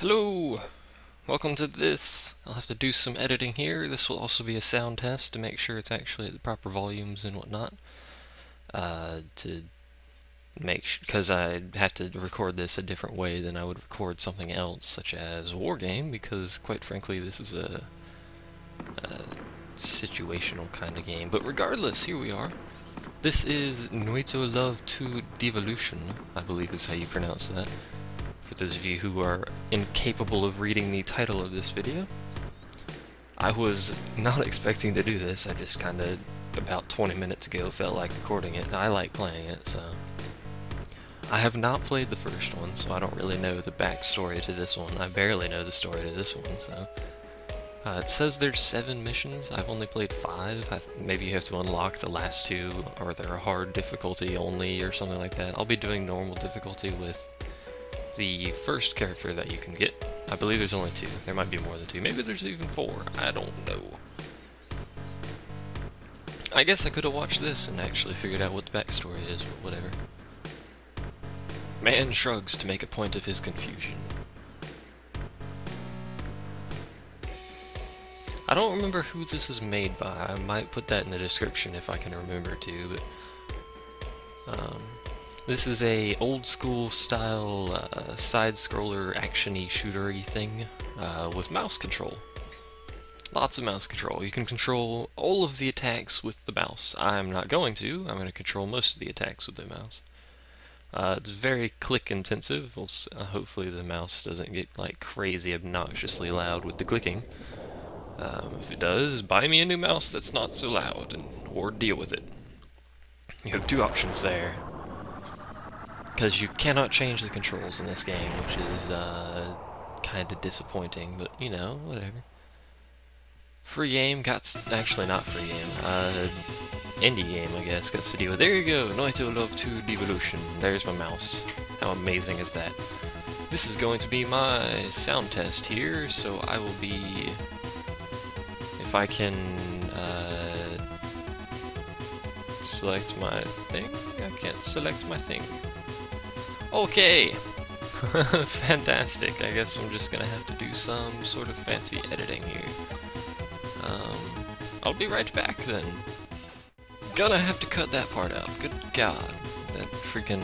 Hello! Welcome to this. I'll have to do some editing here. This will also be a sound test to make sure it's actually at the proper volumes and whatnot. To make because I have to record this a different way than I would record something else, such as Wargame, because quite frankly, this is a situational kind of game. But regardless, here we are. This is Noitu Love to Devolution, I believe is how you pronounce that. For those of you who are incapable of reading the title of this video. I was not expecting to do this, I just kinda, about 20 minutes ago, felt like recording it, and I like playing it, so... I have not played the first one, so I don't really know the backstory to this one. I barely know the story to this one, so... it says there's 7 missions. I've only played 5. Maybe you have to unlock the last 2, or they're a hard difficulty only, or something like that. I'll be doing normal difficulty with the first character that you can get. I believe there's only 2. There might be more than 2. Maybe there's even 4. I don't know. I guess I could have watched this and actually figured out what the backstory is, but whatever. Man shrugs to make a point of his confusion. I don't remember who this is made by. I might put that in the description if I can remember to, but... this is a old school style side-scroller action-y shooter-y thing with mouse control. Lots of mouse control. You can control all of the attacks with the mouse. I'm not going to. I'm going to control most of the attacks with the mouse. It's very click intensive. Hopefully the mouse doesn't get like crazy obnoxiously loud with the clicking. If it does, buy me a new mouse that's not so loud, or deal with it. You have 2 options there. Because you cannot change the controls in this game, which is kind of disappointing, but you know, whatever. Free game, actually not free game, indie game, I guess, got to deal with. There you go, Noitu Love to Devolution. There's my mouse. How amazing is that? This is going to be my sound test here, so I will be, if I can select my thing. I can't select my thing. Okay! Fantastic. I guess I'm just gonna have to do some sort of fancy editing here. I'll be right back then. Gonna have to cut that part out. Good God. That freaking...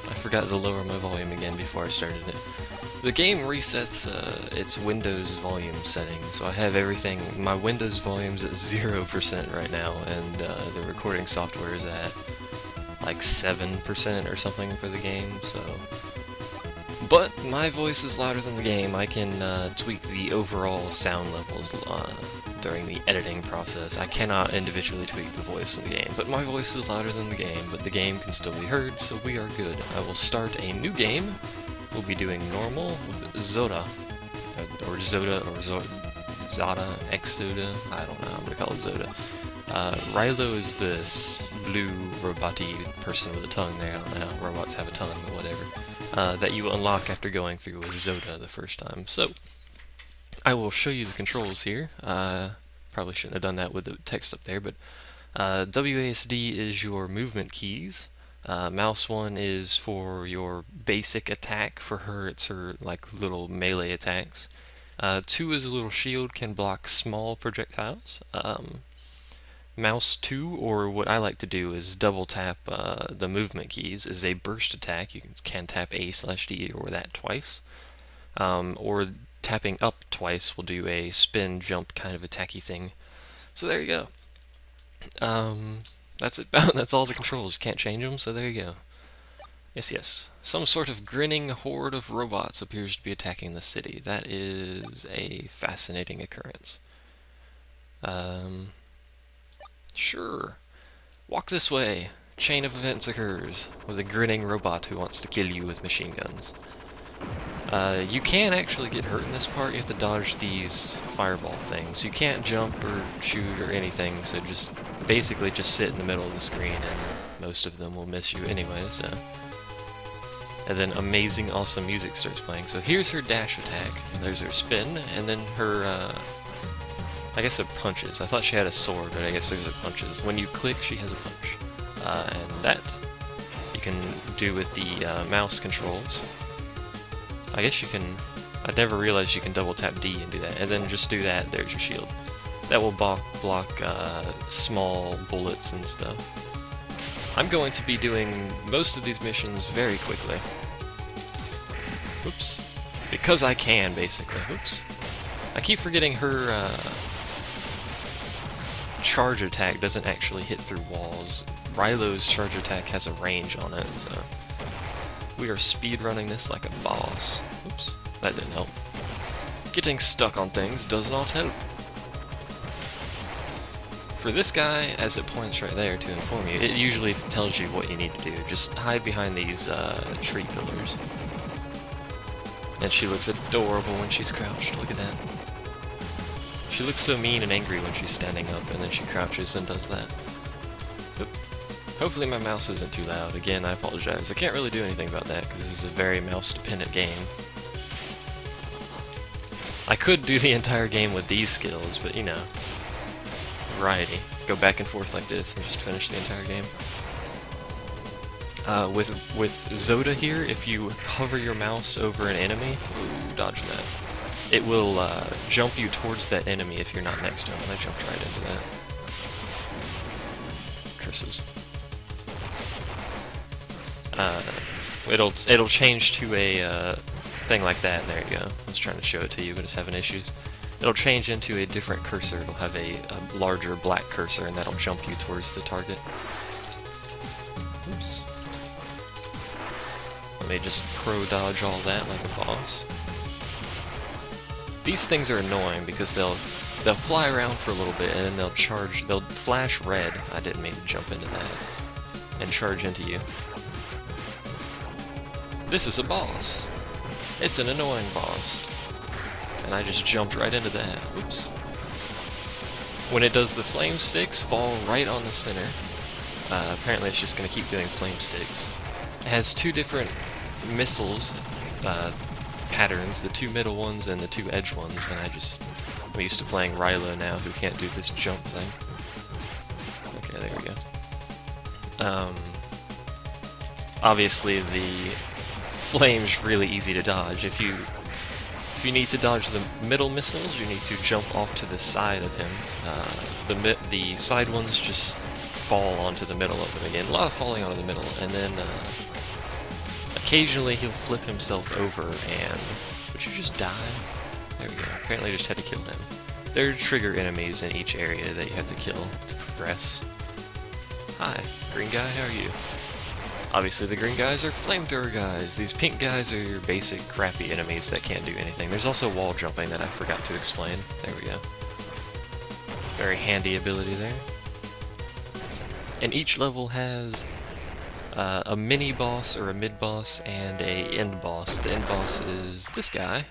I forgot to lower my volume again before I started it. The game resets its Windows volume setting, so I have everything... My Windows volume's at 0% right now, and the recording software is at like 7% or something for the game, so... But my voice is louder than the game. I can tweak the overall sound levels during the editing process. I cannot individually tweak the voice in the game, but my voice is louder than the game, but the game can still be heard, so we are good. I will start a new game. We'll be doing normal with Zoda, or Zoda, or Zoda, X-Zoda, I don't know, I'm gonna call it Zoda. Rilo is this blue robot-y person with a tongue there. I don't know how robots have a tongue, but whatever. That you will unlock after going through with Zoda the first time. So, I will show you the controls here. Probably shouldn't have done that with the text up there, but WASD is your movement keys. Mouse 1 is for your basic attack. For her, it's her like little melee attacks. 2 is a little shield, can block small projectiles. Mouse 2, or what I like to do is double tap the movement keys, is a burst attack. You can tap A/D or that twice. Or tapping up twice will do a spin jump kind of attacky thing. So there you go. That's it. That's all the controls. You can't change them, so there you go. Yes, yes. Some sort of grinning horde of robots appears to be attacking the city. That is a fascinating occurrence. Sure. Walk this way. Chain of events occurs with a grinning robot who wants to kill you with machine guns. You can actually get hurt in this part. You have to dodge these fireball things. You can't jump or shoot or anything, so just basically just sit in the middle of the screen and most of them will miss you anyway, so... And then amazing, awesome music starts playing. So here's her dash attack, and there's her spin, and then her, I guess her punches. I thought she had a sword, but I guess there's her punches. When you click, she has a punch. And that you can do with the mouse controls. I guess you can I never realized you can double tap D and do that, and then just do that, there's your shield. That will block small bullets and stuff. I'm going to be doing most of these missions very quickly. Oops. Because I can, basically. Oops. I keep forgetting her charge attack doesn't actually hit through walls. Rylo's charge attack has a range on it, so... We are speedrunning this like a boss. Oops. That didn't help. Getting stuck on things does not help. For this guy, as it points right there to inform you, it usually tells you what you need to do. Just hide behind these tree pillars. And she looks adorable when she's crouched. Look at that. She looks so mean and angry when she's standing up, and then she crouches and does that. Oop. Hopefully my mouse isn't too loud. Again, I apologize. I can't really do anything about that, because this is a very mouse-dependent game. I could do the entire game with these skills, but you know, variety. Go back and forth like this and just finish the entire game. With Zoda here, if you hover your mouse over an enemy, ooh, dodge that. It will jump you towards that enemy if you're not next to him, and I jumped right into that. Curses. It'll change to a thing like that, and there you go. I was trying to show it to you, but it's having issues. It'll change into a different cursor. It'll have a larger black cursor, and that'll jump you towards the target. Oops. Let me just pro-dodge all that like a boss. These things are annoying because they'll fly around for a little bit, and then they'll flash red. I didn't mean to jump into that. And charge into you. This is a boss. It's an annoying boss. And I just jumped right into that. Oops. When it does the flame sticks, fall right on the center. Apparently it's just going to keep doing flame sticks. It has two different missiles patterns, the two middle ones and the two edge ones, and I'm used to playing Rylo now, who can't do this jump thing. Okay, there we go. Obviously the flame's really easy to dodge. If you need to dodge the middle missiles, you need to jump off to the side of him. The side ones just fall onto the middle of him again. A lot of falling onto the middle, and then occasionally he'll flip himself over and... Would you just die? There we go. Apparently I just had to kill him. There are trigger enemies in each area that you have to kill to progress. Hi, green guy, how are you? Obviously the green guys are flamethrower guys. These pink guys are your basic crappy enemies that can't do anything. There's also wall jumping that I forgot to explain. There we go. Very handy ability there. And each level has a mini-boss or a mid-boss and a end-boss. The end-boss is this guy.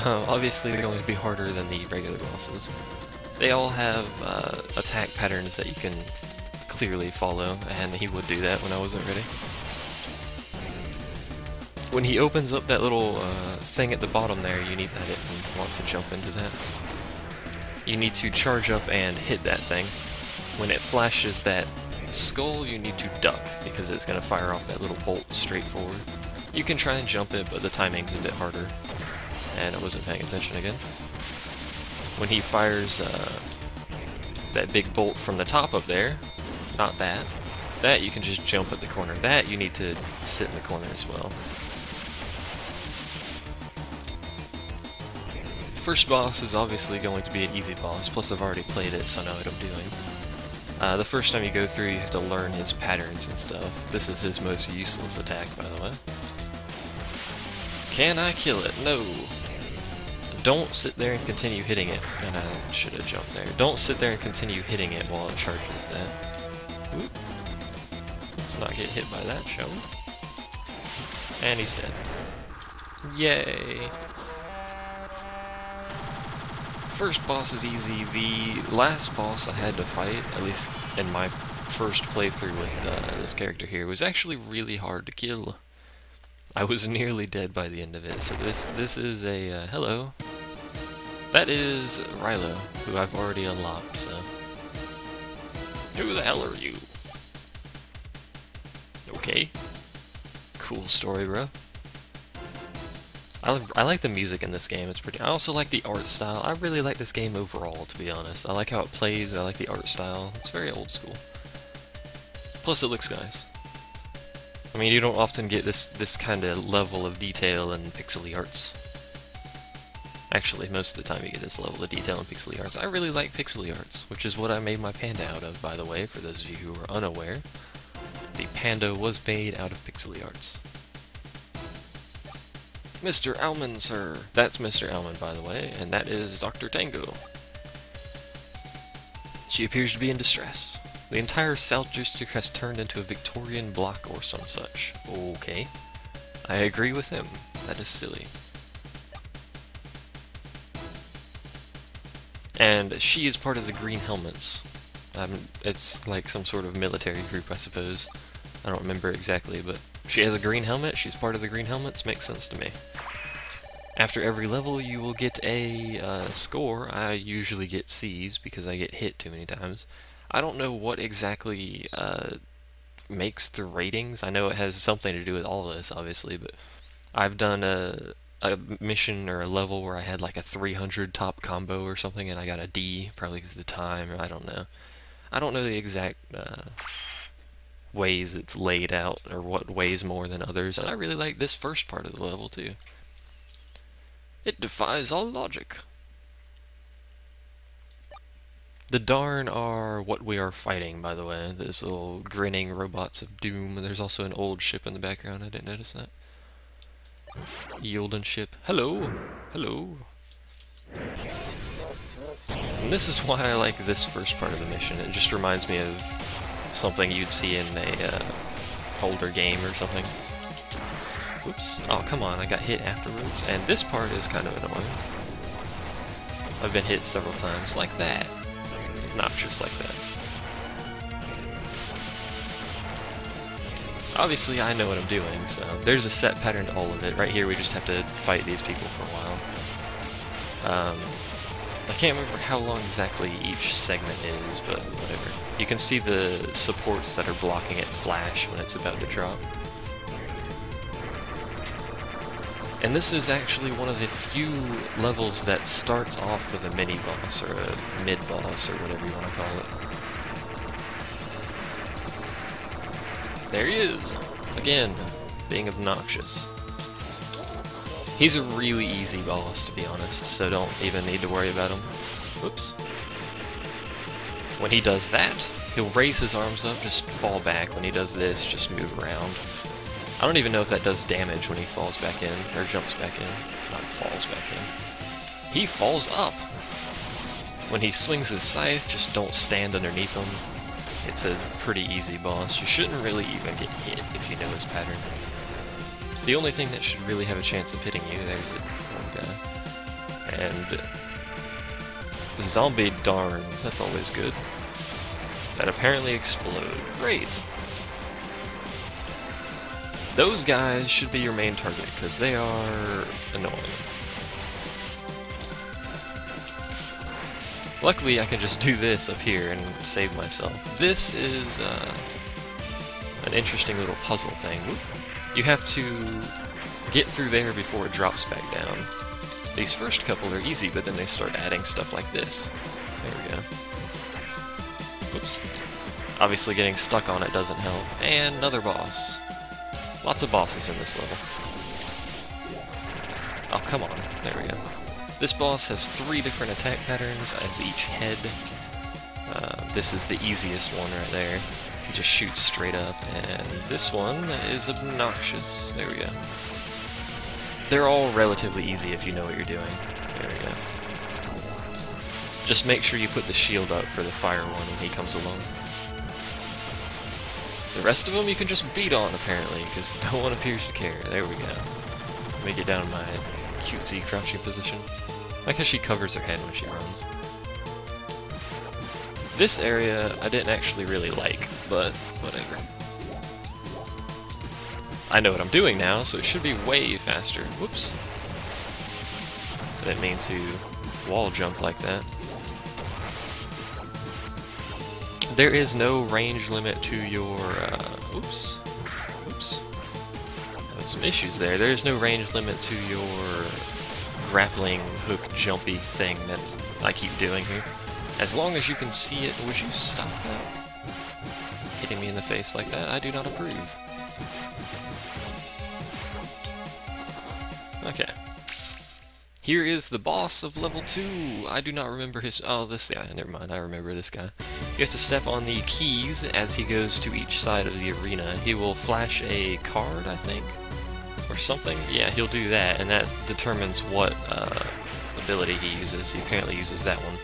Obviously they're going to be harder than the regular bosses. They all have attack patterns that you can clearly follow, and he would do that when I wasn't ready. When he opens up that little thing at the bottom there, you need that and want to jump into that. You need to charge up and hit that thing. When it flashes that skull, you need to duck, because it's going to fire off that little bolt straight forward. You can try and jump it, but the timing's a bit harder. And I wasn't paying attention again. When he fires that big bolt from the top up there, not that. That you can just jump at the corner. That you need to sit in the corner as well. First boss is obviously going to be an easy boss, plus I've already played it, so I know what I'm doing. The first time you go through, you have to learn his patterns and stuff. This is his most useless attack, by the way. Can I kill it? No. Don't sit there and continue hitting it. And I should have jumped there. Don't sit there and continue hitting it while it charges that. Oop. Let's not get hit by that, shall we? And he's dead. Yay! First boss is easy. The last boss I had to fight, at least in my first playthrough with this character here, was actually really hard to kill. I was nearly dead by the end of it, so this is a... hello. That is Rylo, who I've already unlocked, so... Who the hell are you? Okay. Cool story, bro. I like the music in this game. It's pretty. I also like the art style. I really like this game overall, to be honest. I like how it plays. I like the art style. It's very old school. Plus, it looks nice. I mean, you don't often get this kind of level of detail in pixely arts. Actually, most of the time you get this level of detail in pixely arts. I really like pixely arts, which is what I made my panda out of, by the way, for those of you who are unaware. The panda was made out of pixely arts. Mr. Almond, sir. That's Mr. Almond, by the way, and that is Dr. Tango. She appears to be in distress. The entire South District has turned into a Victorian block or some such. Okay. I agree with him. That is silly. And she is part of the Green Helmets. It's like some sort of military group, I suppose. I don't remember exactly, but she has a green helmet, she's part of the Green Helmets, makes sense to me. After every level you will get a score. I usually get C's because I get hit too many times. I don't know what exactly makes the ratings. I know it has something to do with all of this, obviously, but I've done a mission or a level where I had like a 300 top combo or something and I got a D, probably because of the time, or I don't know. I don't know the exact ways it's laid out or what weighs more than others, and I really like this first part of the level too. It defies all logic. The Darn are what we are fighting, by the way. Those little grinning robots of doom. There's also an old ship in the background, I didn't notice that. Eolden ship. Hello! Hello! And this is why I like this first part of the mission. It just reminds me of something you'd see in a older game or something. Oops. Oh, come on, I got hit afterwards. And this part is kind of annoying. I've been hit several times like that. It's obnoxious like that. Obviously, I know what I'm doing, so there's a set pattern to all of it. Right here, we just have to fight these people for a while. I can't remember how long exactly each segment is, but whatever. You can see the supports that are blocking it flash when it's about to drop. And this is actually one of the few levels that starts off with a mini-boss, or a mid-boss, or whatever you want to call it. There he is! Again, being obnoxious. He's a really easy boss, to be honest, so don't even need to worry about him. Whoops. When he does that, he'll raise his arms up, just fall back. When he does this, just move around. I don't even know if that does damage when he falls back in, or jumps back in. Not falls back in. He falls up! When he swings his scythe, just don't stand underneath him. It's a pretty easy boss. You shouldn't really even get hit if you know his pattern. The only thing that should really have a chance of hitting you, there's one guy. And zombie darns, that's always good. That apparently explode. Great! Those guys should be your main target, because they are annoying. Luckily, I can just do this up here and save myself. This is an interesting little puzzle thing. You have to get through there before it drops back down. These first couple are easy, but then they start adding stuff like this. There we go. Oops. Obviously getting stuck on it doesn't help. And another boss. Lots of bosses in this level. Oh, come on. There we go. This boss has 3 different attack patterns as each head. This is the easiest one right there. He just shoots straight up, and this one is obnoxious. There we go. They're all relatively easy if you know what you're doing. There we go. Just make sure you put the shield up for the fire one when he comes along. The rest of them you can just beat on, apparently, because no one appears to care. There we go. Let me get down in my cutesy crouching position. I like how she covers her head when she runs. This area I didn't actually really like, but whatever. I know what I'm doing now, so it should be way faster. Whoops. I didn't mean to wall jump like that. There is no range limit to your, oops. Oops. some issues there. There's no range limit to your grappling hook jumpy thing that I keep doing here. As long as you can see it, would you stop that? Hitting me in the face like that, I do not approve. Okay. Here is the boss of level 2. I do not remember his... Oh, this guy. Never mind, I remember this guy. You have to step on the keys as he goes to each side of the arena. He will flash a card, I think? Or something? Yeah, he'll do that, and that determines what ability he uses. He apparently uses that one,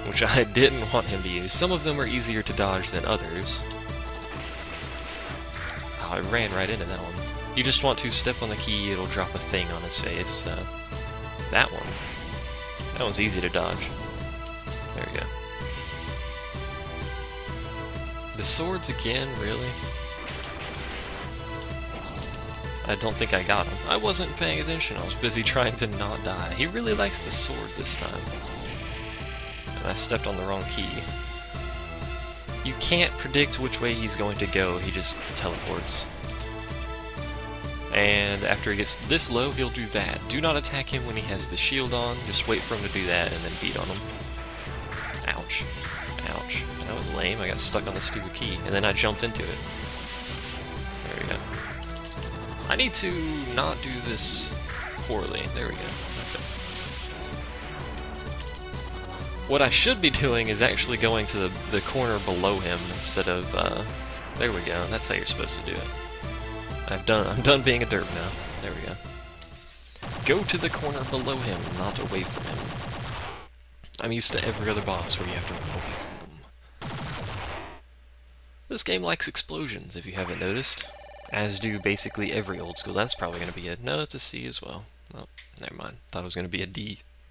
which I didn't want him to use. Some of them are easier to dodge than others. Oh, I ran right into that one. You just want to step on the key, it'll drop a thing on his face. That one. That one's easy to dodge. There we go. The swords again, really? I don't think I got him. I wasn't paying attention, I was busy trying to not die. He really likes the swords this time. And I stepped on the wrong key. You can't predict which way he's going to go, he just teleports. And after he gets this low, he'll do that. Do not attack him when he has the shield on, just wait for him to do that and then beat on him. Ouch. Ouch. That was lame, I got stuck on the stupid key, and then I jumped into it. There we go. I need to not do this poorly. There we go. Okay. What I should be doing is actually going to the corner below him instead of, there we go, that's how you're supposed to do it. I'm done being a derp now. There we go. Go to the corner below him, not away from him. I'm used to every other boss where you have to run away from them. This game likes explosions, if you haven't noticed. As do basically every old school. That's probably going to be a... No, it's a C as well. Oh, never mind. Thought it was going to be a D.